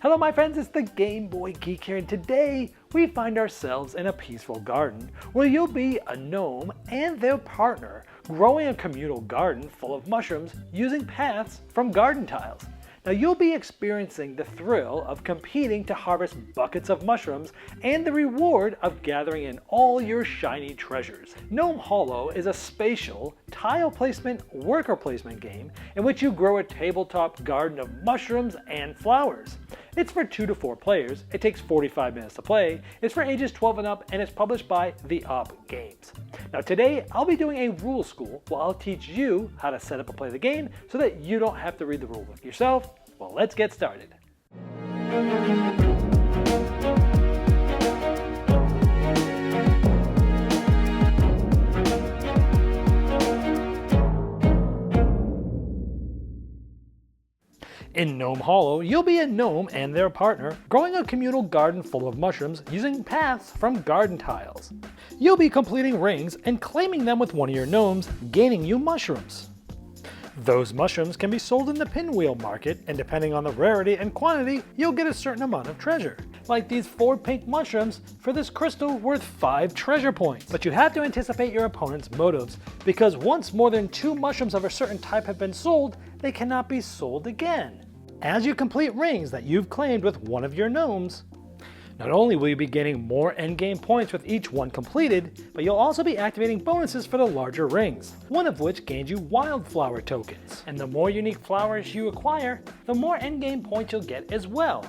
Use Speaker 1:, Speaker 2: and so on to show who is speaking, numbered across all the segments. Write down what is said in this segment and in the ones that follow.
Speaker 1: Hello my friends, it's the Game Boy Geek here, and today we find ourselves in a peaceful garden where you'll be a gnome and their partner growing a communal garden full of mushrooms using paths from garden tiles. Now you'll be experiencing the thrill of competing to harvest buckets of mushrooms and the reward of gathering in all your shiny treasures. Gnome Hollow is a spatial, tile placement, worker placement game in which you grow a tabletop garden of mushrooms and flowers. It's for 2 to 4 players, it takes 45 minutes to play, it's for ages 12 and up, and it's published by The Op Games. Now today, I'll be doing a rule school where I'll teach you how to set up and play the game so that you don't have to read the rulebook yourself. Well, let's get started. In Gnome Hollow, you'll be a gnome and their partner growing a communal garden full of mushrooms using paths from garden tiles. You'll be completing rings and claiming them with one of your gnomes, gaining you mushrooms. Those mushrooms can be sold in the Pinwheel market, and depending on the rarity and quantity, you'll get a certain amount of treasure. Like these 4 pink mushrooms for this crystal worth 5 treasure points. But you have to anticipate your opponent's motives, because once more than 2 mushrooms of a certain type have been sold, they cannot be sold again. As you complete rings that you've claimed with one of your gnomes, not only will you be gaining more endgame points with each one completed, but you'll also be activating bonuses for the larger rings, one of which gains you wildflower tokens. And the more unique flowers you acquire, the more endgame points you'll get as well.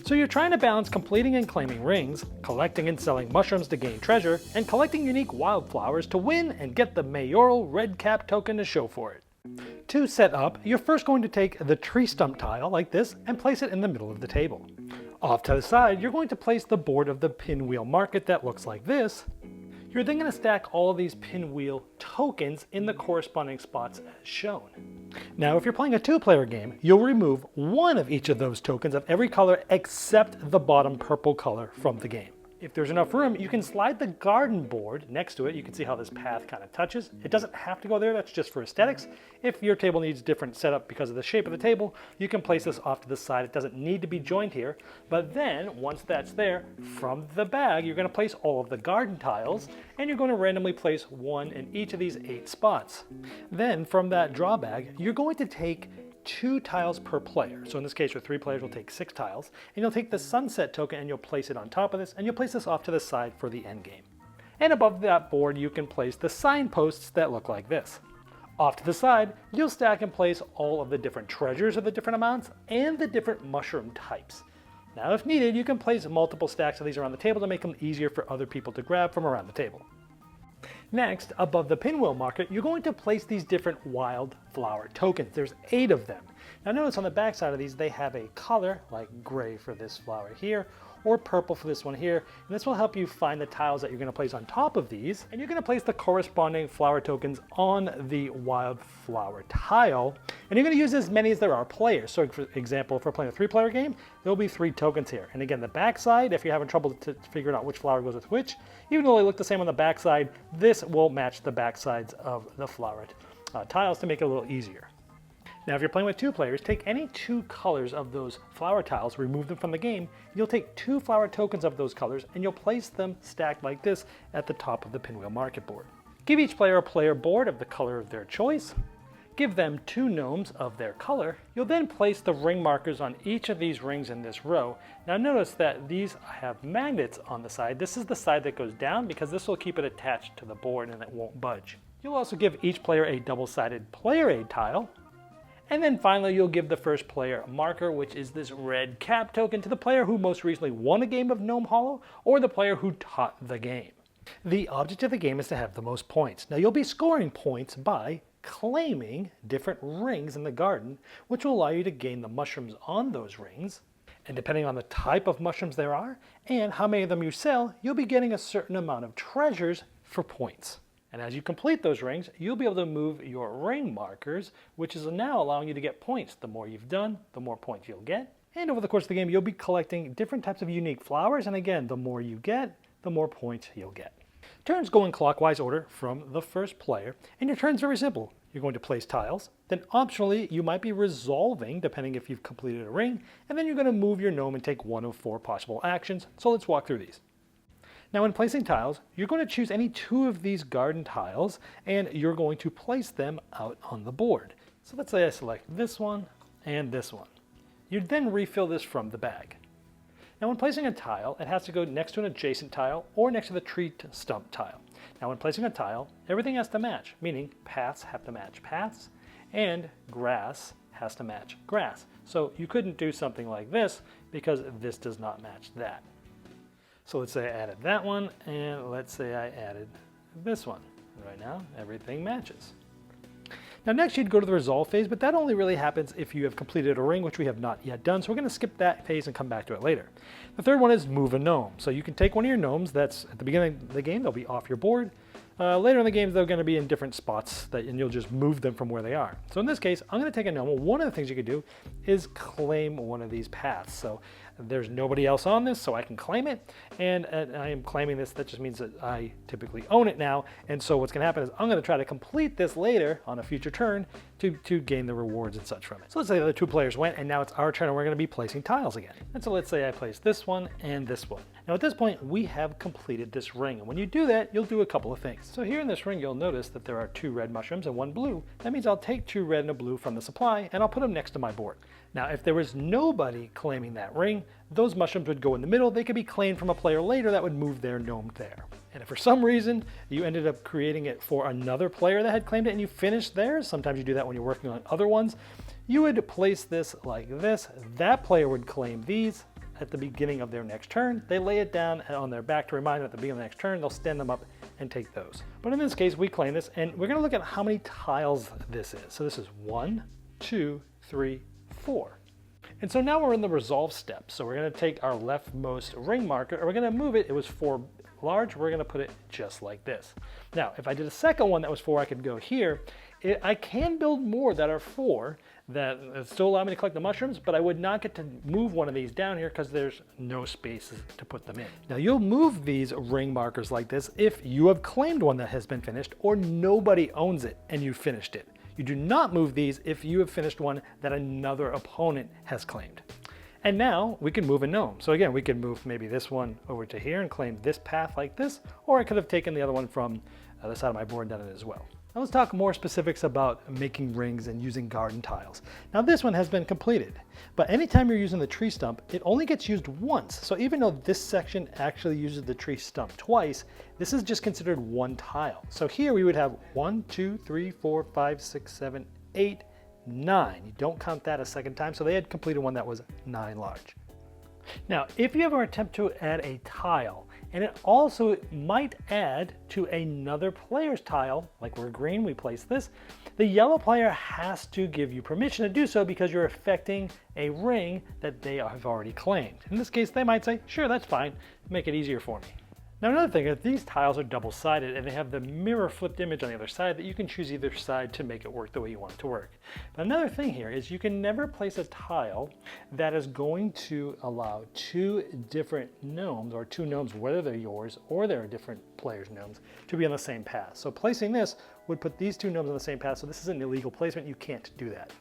Speaker 1: So you're trying to balance completing and claiming rings, collecting and selling mushrooms to gain treasure, and collecting unique wildflowers to win and get the mayoral red cap token to show for it. To set up, you're first going to take the tree stump tile like this and place it in the middle of the table. Off to the side, you're going to place the board of the Pinwheel market that looks like this. You're then going to stack all of these Pinwheel tokens in the corresponding spots as shown. Now if you're playing a 2-player game, you'll remove one of each of those tokens of every color except the bottom purple color from the game. If there's enough room, you can slide the garden board next to it. You can see how this path kind of touches. It doesn't have to go there, that's just for aesthetics. If your table needs different setup because of the shape of the table, you can place this off to the side. It doesn't need to be joined here. But then, once that's there, from the bag, you're going to place all of the garden tiles, and you're going to randomly place one in each of these 8 spots. Then, from that draw bag, you're going to take 2 tiles per player. So in this case, with 3 players, we'll take 6 tiles. And you'll take the sunset token and you'll place it on top of this, and you'll place this off to the side for the end game. And above that board, you can place the signposts that look like this. Off to the side, you'll stack and place all of the different treasures of the different amounts and the different mushroom types. Now, if needed, you can place multiple stacks of these around the table to make them easier for other people to grab from around the table. Next, above the Pinwheel market, you're going to place these different wildflower tokens. There's 8 of them. Now notice on the back side of these, they have a color, like gray for this flower here, or purple for this one here. And this will help you find the tiles that you're going to place on top of these. And you're going to place the corresponding flower tokens on the wildflower tile. And you're going to use as many as there are players. So for example, if we're playing a 3-player game, there'll be 3 tokens here. And again, the back side, if you're having trouble to figure out which flower goes with which, even though they look the same on the back side, this will match the back sides of the flower tiles to make it a little easier. Now if you're playing with 2 players, take any 2 colors of those flower tiles, remove them from the game, you'll take 2 flower tokens of those colors and you'll place them stacked like this at the top of the Pinwheel market board. Give each player a player board of the color of their choice. Give them 2 gnomes of their color. You'll then place the ring markers on each of these rings in this row. Now notice that these have magnets on the side. This is the side that goes down because this will keep it attached to the board and it won't budge. You'll also give each player a double-sided player aid tile. And then finally, you'll give the first player a marker, which is this red cap token, to the player who most recently won a game of Gnome Hollow, or the player who taught the game. The object of the game is to have the most points. Now you'll be scoring points by claiming different rings in the garden, which will allow you to gain the mushrooms on those rings. And depending on the type of mushrooms there are, and how many of them you sell, you'll be getting a certain amount of treasures for points. And as you complete those rings, you'll be able to move your ring markers, which is now allowing you to get points. The more you've done, the more points you'll get. And over the course of the game, you'll be collecting different types of unique flowers. And again, the more you get, the more points you'll get. Turns go in clockwise order from the first player, and your turn's very simple. You're going to place tiles. Then optionally, you might be resolving, depending if you've completed a ring, and then you're going to move your gnome and take one of 4 possible actions. So let's walk through these. Now when placing tiles, you're going to choose any 2 of these garden tiles, and you're going to place them out on the board. So let's say I select this one and this one. You'd then refill this from the bag. Now when placing a tile, it has to go next to an adjacent tile or next to the tree stump tile. Now when placing a tile, everything has to match, meaning paths have to match paths and grass has to match grass. So you couldn't do something like this because this does not match that. So let's say I added that one, and let's say I added this one. Right now, everything matches. Now next you'd go to the resolve phase, but that only really happens if you have completed a ring, which we have not yet done, so we're going to skip that phase and come back to it later. The third one is move a gnome. So you can take one of your gnomes that's at the beginning of the game, they'll be off your board. Later in the game, they're going to be in different spots, and you'll just move them from where they are. So in this case, I'm going to take a gnome. One of the things you could do is claim one of these paths. So there's nobody else on this, so I can claim it, and I am claiming this. That just means that I typically own it now, and so what's going to happen is I'm going to try to complete this later on a future turn to gain the rewards and such from it. So let's say the 2 players went, and now it's our turn, and we're going to be placing tiles again. And so let's say I place this one and this one. Now at this point, we have completed this ring, and when you do that, you'll do a couple of things. So here in this ring, you'll notice that there are 2 red mushrooms and 1 blue. That means I'll take 2 red and a blue from the supply, and I'll put them next to my board. Now, if there was nobody claiming that ring, those mushrooms would go in the middle. They could be claimed from a player later that would move their gnome there. And if for some reason you ended up creating it for another player that had claimed it and you finished theirs, sometimes you do that when you're working on other ones, you would place this like this. That player would claim these at the beginning of their next turn. They lay it down on their back to remind them at the beginning of the next turn. They'll stand them up and take those. But in this case, we claim this, and we're going to look at how many tiles this is. So this is 1, 2, 3, 4. And so now we're in the resolve step. So we're going to take our leftmost ring marker, and we're going to move it. It was 4 large. We're going to put it just like this. Now, if I did a second one that was 4, I could go here. I can build more that are 4 that still allow me to collect the mushrooms, but I would not get to move one of these down here because there's no spaces to put them in. Now you'll move these ring markers like this if you have claimed one that has been finished or nobody owns it and you finished it. You do not move these if you have finished one that another opponent has claimed. And now we can move a gnome. So again, we can move maybe this one over to here and claim this path like this, or I could have taken the other one from the side of my board and done it as well. Now let's talk more specifics about making rings and using garden tiles. Now this one has been completed, but anytime you're using the tree stump, it only gets used once. So even though this section actually uses the tree stump twice, this is just considered one tile. So here we would have 1, 2, 3, 4, 5, 6, 7, 8, 9. You don't count that a second time, so they had completed one that was 9 large. Now, if you ever attempt to add a tile, and it also might add to another player's tile, like we're green, we place this, the yellow player has to give you permission to do so because you're affecting a ring that they have already claimed. In this case, they might say, sure, that's fine, make it easier for me. Now another thing is these tiles are double-sided and they have the mirror flipped image on the other side that you can choose either side to make it work the way you want it to work. But another thing here is you can never place a tile that is going to allow 2 different gnomes, or 2 gnomes, whether they're yours or they're a different player's gnomes, to be on the same path. So placing this would put these 2 gnomes on the same path, so this is an illegal placement. You can't do that.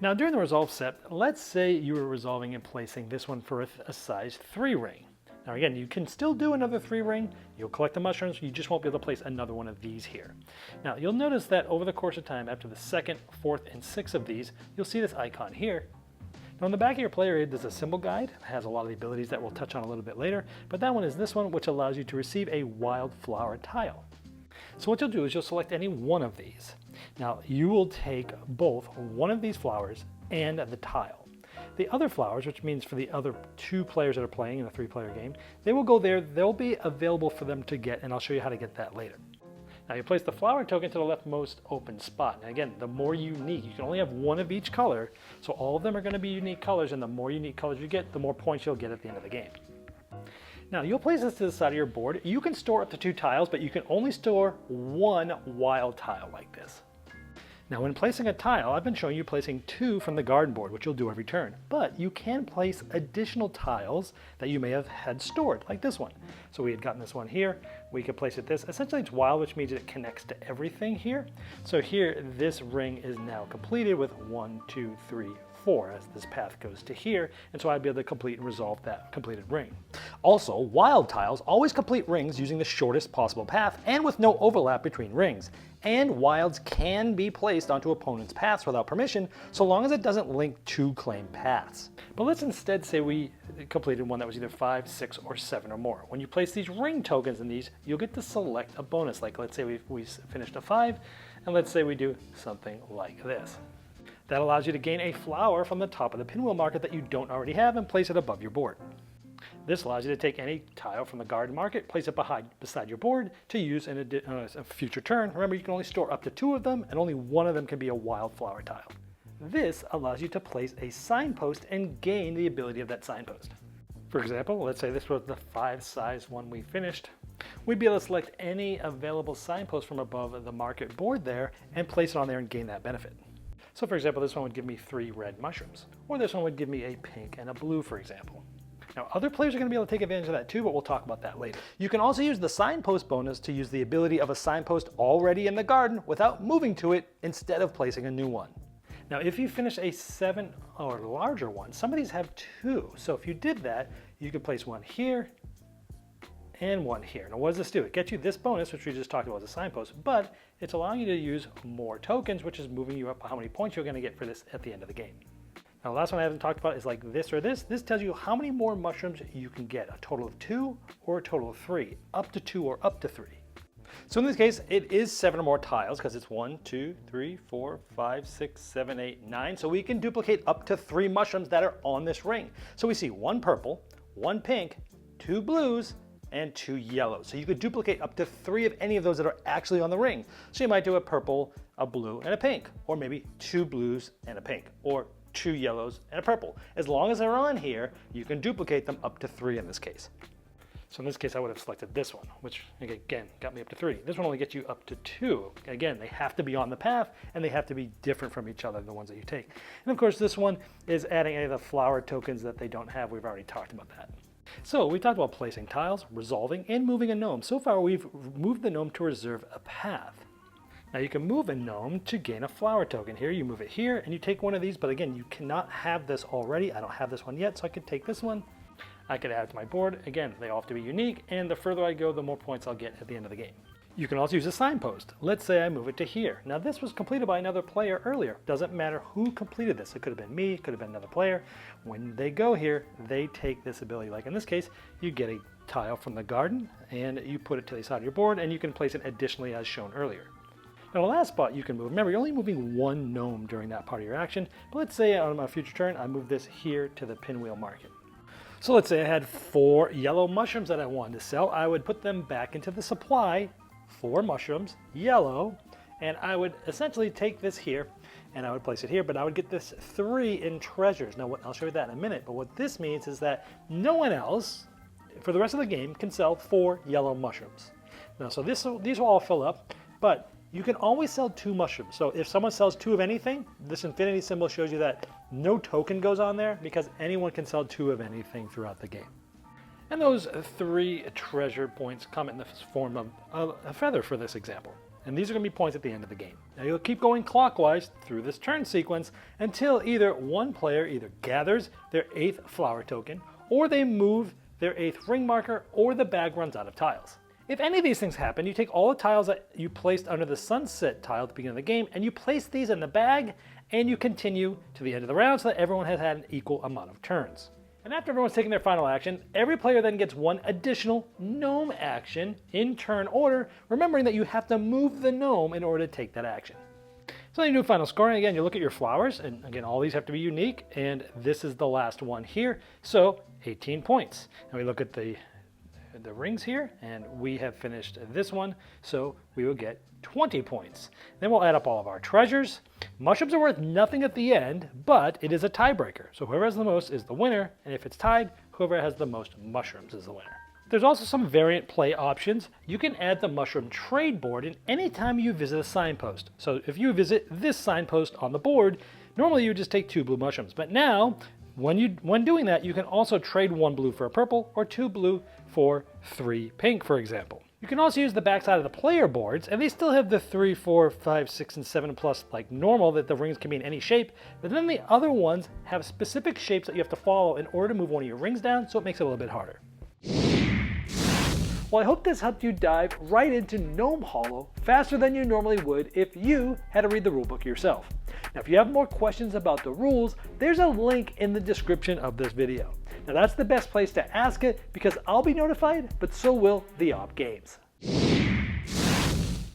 Speaker 1: Now during the resolve step, let's say you were resolving and placing this one for a size 3 ring. Now again, you can still do another 3 ring, you'll collect the mushrooms, you just won't be able to place another one of these here. Now you'll notice that over the course of time, after the 2nd, 4th, and 6th of these, you'll see this icon here. Now on the back of your player aid, there's a symbol guide. It has a lot of the abilities that we'll touch on a little bit later, but that one is this one, which allows you to receive a wildflower tile. So what you'll do is you'll select any one of these. Now you will take both one of these flowers and the tile. The other flowers, which means for the other 2 players that are playing in a 3-player game, they will go there, they'll be available for them to get, and I'll show you how to get that later. Now you place the flower token to the leftmost open spot. And again, the more unique, you can only have one of each color, so all of them are going to be unique colors, and the more unique colors you get, the more points you'll get at the end of the game. Now you'll place this to the side of your board. You can store up to 2 tiles, but you can only store 1 wild tile like this. Now when placing a tile, I've been showing you placing 2 from the garden board, which you'll do every turn. But you can place additional tiles that you may have had stored, like this one. So we had gotten this one here, we could place it this. Essentially it's wild, which means it connects to everything here. So here, this ring is now completed with 1, 2, 3, 4 as this path goes to here, and so I'd be able to complete and resolve that completed ring. Also, wild tiles always complete rings using the shortest possible path and with no overlap between rings. And wilds can be placed onto opponents' paths without permission, so long as it doesn't link 2 claimed paths. But let's instead say we completed one that was either 5, 6, or 7 or more. When you place these ring tokens in these, you'll get to select a bonus. Like let's say we finished a 5, and let's say we do something like this. That allows you to gain a flower from the top of the pinwheel market that you don't already have and place it above your board. This allows you to take any tile from the garden market, place it beside your board to use in a future turn. Remember, you can only store up to 2 of them, and only 1 of them can be a wildflower tile. This allows you to place a signpost and gain the ability of that signpost. For example, let's say this was the 5 size one we finished. We'd be able to select any available signpost from above the market board there and place it on there and gain that benefit. So for example, this one would give me 3 red mushrooms, or this one would give me a pink and a blue, for example. Now other players are going to be able to take advantage of that too, but we'll talk about that later. You can also use the signpost bonus to use the ability of a signpost already in the garden without moving to it instead of placing a new one. Now if you finish a 7 or larger one, some of these have 2. So if you did that, you could place one here and one here. Now what does this do? It gets you this bonus, which we just talked about as a signpost, but it's allowing you to use more tokens, which is moving you up how many points you're going to get for this at the end of the game. Now the last one I haven't talked about is like this or this. This tells you how many more mushrooms you can get, a total of 2 or a total of 3, up to 2 or up to 3. So in this case, it is 7 or more tiles because it's 1, 2, 3, 4, 5, 6, 7, 8, 9. So we can duplicate up to 3 mushrooms that are on this ring. So we see 1 purple, 1 pink, 2 blues, and 2 yellows. So you could duplicate up to 3 of any of those that are actually on the ring. So you might do a purple, a blue, and a pink, or maybe 2 blues and a pink, or 2 yellows and a purple. As long as they're on here, you can duplicate them up to 3 in this case. So in this case, I would have selected this one, which again, got me up to 3. This one only gets you up to 2. Again, they have to be on the path and they have to be different from each other, the ones that you take. And of course, this one is adding any of the flower tokens that they don't have. We've already talked about that. So we talked about placing tiles, resolving, and moving a gnome. So far, we've moved the gnome to reserve a path. Now you can move a gnome to gain a flower token. Here, you move it here, and you take one of these, but again, you cannot have this already. I don't have this one yet, so I could take this one. I could add it to my board. Again, they all have to be unique, and the further I go, the more points I'll get at the end of the game. You can also use a signpost. Let's say I move it to here. Now this was completed by another player earlier. Doesn't matter who completed this. It could have been me, it could have been another player. When they go here, they take this ability. Like in this case, you get a tile from the garden and you put it to the side of your board and you can place it additionally as shown earlier. Now the last spot you can move, remember you're only moving 1 gnome during that part of your action, but let's say on my future turn, I move this here to the pinwheel market. So let's say I had 4 yellow mushrooms that I wanted to sell. I would put them back into the supply, 4 mushrooms, yellow, and I would essentially take this here and I would place it here, but I would get this 3 in treasures. Now I'll show you that in a minute, but what this means is that no one else for the rest of the game can sell 4 yellow mushrooms. Now so these will all fill up, but you can always sell 2 mushrooms. So if someone sells 2 of anything, this infinity symbol shows you that no token goes on there because anyone can sell 2 of anything throughout the game. And those 3 treasure points come in the form of a feather for this example. And these are going to be points at the end of the game. Now you'll keep going clockwise through this turn sequence until either one player either gathers their 8th flower token, or they move their 8th ring marker, or the bag runs out of tiles. If any of these things happen, you take all the tiles that you placed under the sunset tile at the beginning of the game, and you place these in the bag, and you continue to the end of the round so that everyone has had an equal amount of turns. And after everyone's taken their final action, every player then gets 1 additional gnome action in turn order, remembering that you have to move the gnome in order to take that action. So then you do final scoring. Again, you look at your flowers, and again, all these have to be unique, and this is the last one here, so 18 points. And we look at the rings here, and we have finished this one, so we will get 20 points. Then we'll add up all of our treasures. Mushrooms are worth nothing at the end, but it is a tiebreaker. So whoever has the most is the winner, and if it's tied, whoever has the most mushrooms is the winner. There's also some variant play options. You can add the mushroom trade board in any time you visit a signpost. So if you visit this signpost on the board, normally you would just take 2 blue mushrooms. But now, when doing that, you can also trade 1 blue for a purple or 2 blue for 3 pink, for example. You can also use the backside of the player boards, and they still have the 3, 4, 5, 6, and 7 plus like normal, that the rings can be in any shape, but then the other ones have specific shapes that you have to follow in order to move one of your rings down, so it makes it a little bit harder. Well, I hope this helped you dive right into Gnome Hollow faster than you normally would if you had to read the rulebook yourself. Now, if you have more questions about the rules, there's a link in the description of this video. Now, that's the best place to ask it because I'll be notified, but so will the op games.